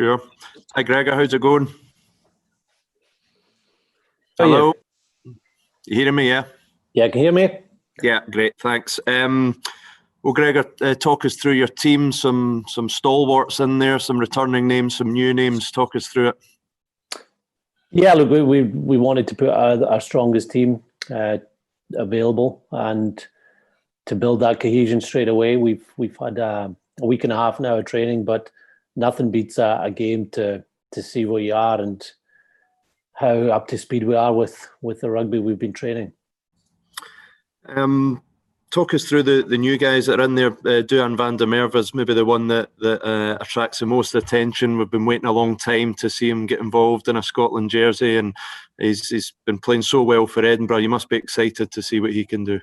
Sure. Hi, Gregor. How's it going? How are you? Hello. You hearing me? Yeah. Yeah, can you hear me? Yeah. Great. Thanks. Well, Gregor, talk us through your team. Some stalwarts in there, some returning names, some new names. Talk us through it. Yeah, look, we wanted to put our strongest team available, and to build that cohesion straight away. We've had a week and a half now of training, but nothing beats a game to see where you are and how up to speed we are with the rugby we've been training. Talk us through the new guys that are in there. Duhan van der Merwe is maybe the one that attracts the most attention. We've been waiting a long time to see him get involved in a Scotland jersey, and he's been playing so well for Edinburgh. You must be excited to see what he can do.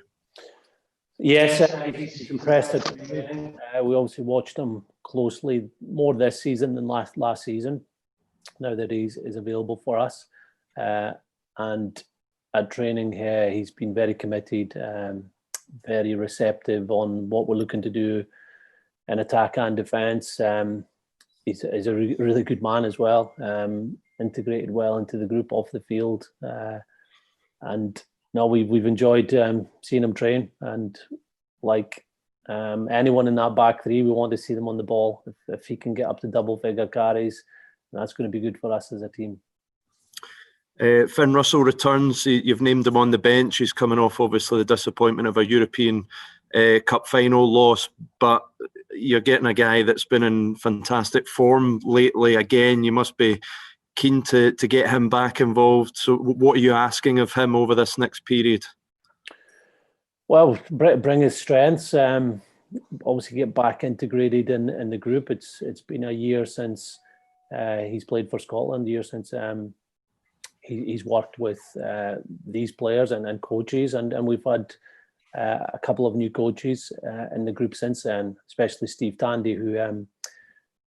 Yes, he's impressed at training. We obviously watched him closely more this season than last season, now that he's available for us. And at training here, he's been very committed, very receptive on what we're looking to do in attack and defence. He's a really good man as well, integrated well into the group off the field. And no, we've enjoyed seeing him train, and like anyone in that back three, we want to see them on the ball. If he can get up to double figure carries, that's going to be good for us as a team. Finn Russell returns. You've named him on the bench. He's coming off obviously the disappointment of a European Cup final loss, but you're getting a guy that's been in fantastic form lately. Again, you must be keen to get him back involved. So what are you asking of him over this next period? Well, bring his strengths. Obviously get back integrated in the group. It's been a year since he's played for Scotland, a year since he's worked with these players and coaches, and we've had a couple of new coaches in the group since then, especially Steve Tandy, who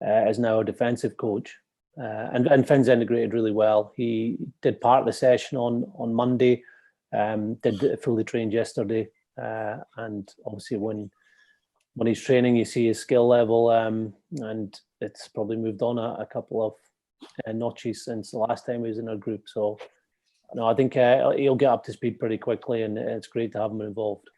is now a defensive coach. And Finn's integrated really well. He did part of the session on Monday, did fully trained yesterday, and obviously when he's training, you see his skill level, and it's probably moved on a couple of notches since the last time he was in our group. So no, I think he'll get up to speed pretty quickly, and it's great to have him involved.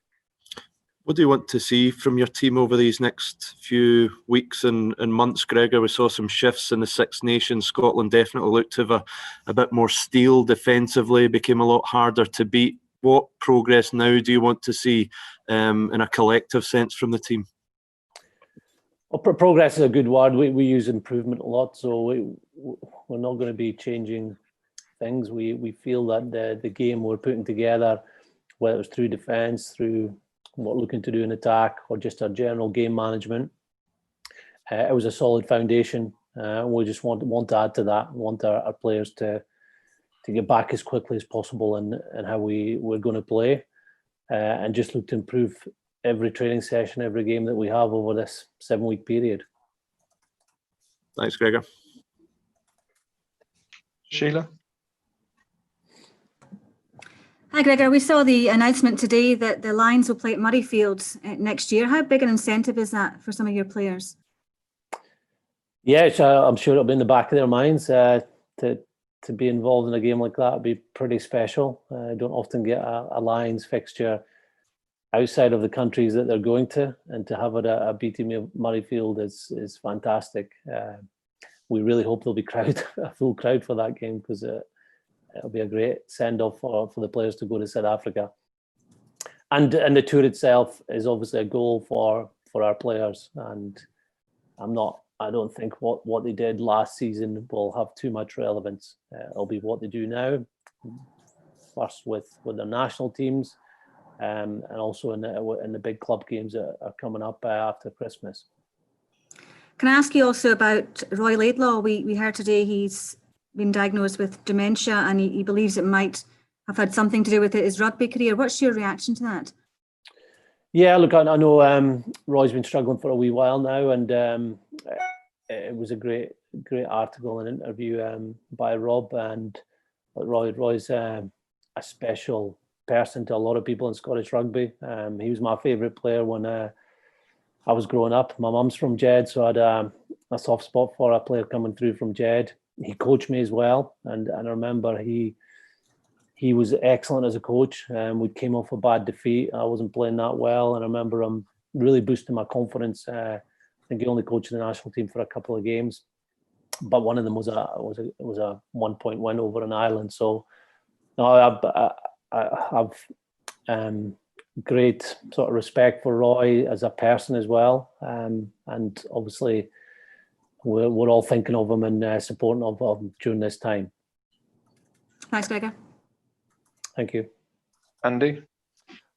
What do you want to see from your team over these next few weeks and months, Gregor? We saw some shifts in the Six Nations. Scotland definitely looked to have a bit more steel defensively, became a lot harder to beat. What progress now do you want to see in a collective sense from the team? Well, progress is a good word. We use improvement a lot, so we're not going to be changing things. We feel that the game we're putting together, whether it's through defence, through what we're looking to do in attack, or just our general game management, it was a solid foundation. We just want to add to that. We want our players to get back as quickly as possible and how we're going to play, and just look to improve every training session, every game that we have over this 7-week period. Thanks, Gregor. Sheila? Hi, Gregor. We saw the announcement today that the Lions will play at Murrayfield next year. How big an incentive is that for some of your players? Yeah, I'm sure it'll be in the back of their minds to be involved in a game like that. It'd be pretty special. I don't often get a Lions fixture outside of the countries that they're going to, and to have it at BT Murrayfield is fantastic. We really hope there'll be a full crowd for that game, because it'll be a great send-off for the players to go to South Africa. And the tour itself is obviously a goal for our players, and I don't think what they did last season will have too much relevance. It'll be what they do now, first with their national teams, and also in the big club games that are coming up after Christmas. Can I ask you also about Roy Laidlaw? We heard today he's been diagnosed with dementia, and he believes it might have had something to do with his rugby career. What's your reaction to that? Yeah, look, I know Roy's been struggling for a wee while now, and it was a great article and interview by Rob. And Roy's a special person to a lot of people in Scottish rugby. He was my favourite player when I was growing up. My mum's from Jed, so I had a soft spot for a player coming through from Jed. He coached me as well, and I remember he was excellent as a coach. We came off a bad defeat. I wasn't playing that well, and I remember him really boosting my confidence. I think he only coached the national team for a couple of games, but one of them was a 1-point win over an Ireland. So, no, I've great sort of respect for Roy as a person as well, and obviously we're all thinking of him and supporting of him during this time. Thanks, Gregor. Thank you. Andy?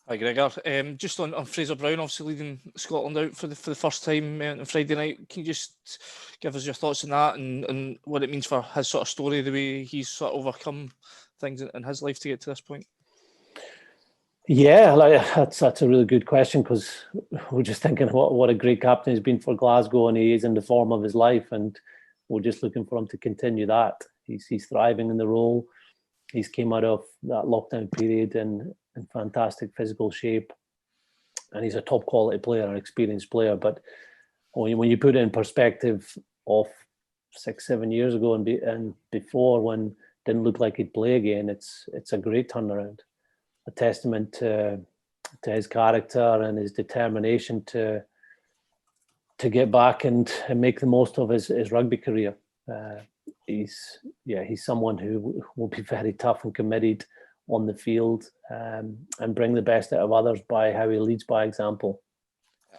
Hi, Gregor. Just on Fraser Brown, obviously leading Scotland out for the first time on Friday night. Can you just give us your thoughts on that and what it means for his sort of story, the way he's sort of overcome things in his life to get to this point? Yeah, that's a really good question, because we're just thinking what a great captain he's been for Glasgow, and he is in the form of his life, and we're just looking for him to continue that. He's thriving in the role. He's came out of that lockdown period in fantastic physical shape, and he's a top quality player, an experienced player. But when you put it in perspective of 6-7 years ago and before, when it didn't look like he'd play again, it's a great turnaround. A testament to his character and his determination to get back and make the most of his rugby career. He's someone who will be very tough and committed on the field, and bring the best out of others by how he leads by example.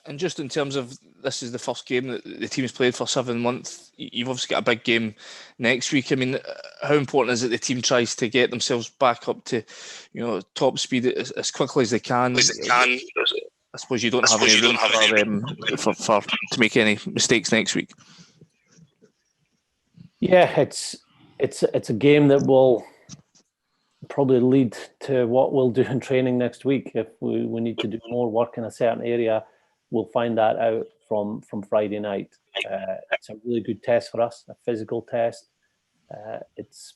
And just in terms of, this is the first game that the team's played for 7 months. You've obviously got a big game next week. I mean, how important is it the team tries to get themselves back up to, top speed as quickly as they can? I suppose you don't have any room for to make any mistakes next week. Yeah, it's a game that will probably lead to what we'll do in training next week. If we need to do more work in a certain area, we'll find that out from Friday night. It's a really good test for us, a physical test. It's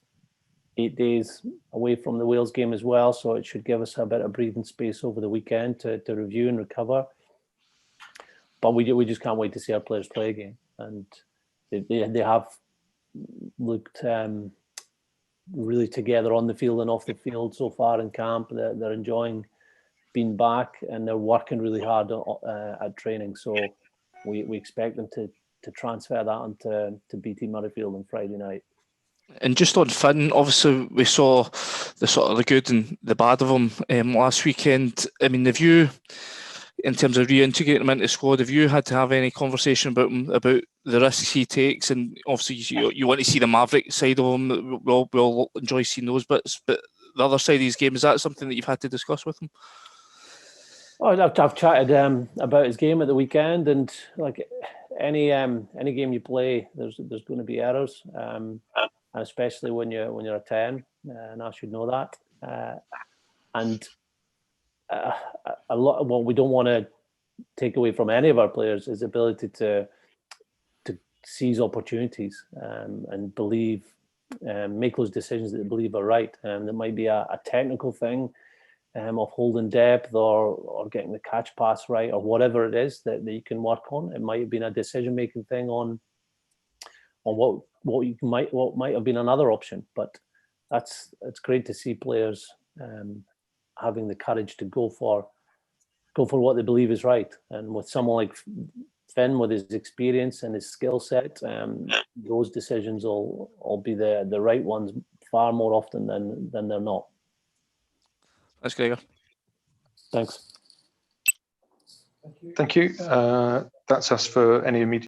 8 days away from the Wales game as well, so it should give us a bit of breathing space over the weekend to review and recover. But we just can't wait to see our players play again. And they have looked really together on the field and off the field so far in camp. They're enjoying being back, and they're working really hard at training. So we expect them to transfer that onto BT Murrayfield on Friday night. And just on Finn, obviously we saw the sort of the good and the bad of him last weekend. I mean, have you, in terms of reintegrating him into the squad, have you had to have any conversation about the risks he takes? And obviously you want to see the maverick side of him. We all enjoy seeing those bits, but the other side of his game, is that something that you've had to discuss with him? Oh, I've chatted about his game at the weekend, and like any game you play, there's going to be errors, and especially when you're a 10, and I should know that. And a lot. What we don't want to take away from any of our players is the ability to seize opportunities and believe, make those decisions that they believe are right. And there might be a technical thing of holding depth or getting the catch pass right, or whatever it is that you can work on. It might have been a decision-making thing on what might have been another option. But it's great to see players having the courage to go for what they believe is right. And with someone like Finn, with his experience and his skill set, those decisions will be the right ones far more often than they're not. Thanks, Gregor. Thanks. Thank you. That's us for any immediate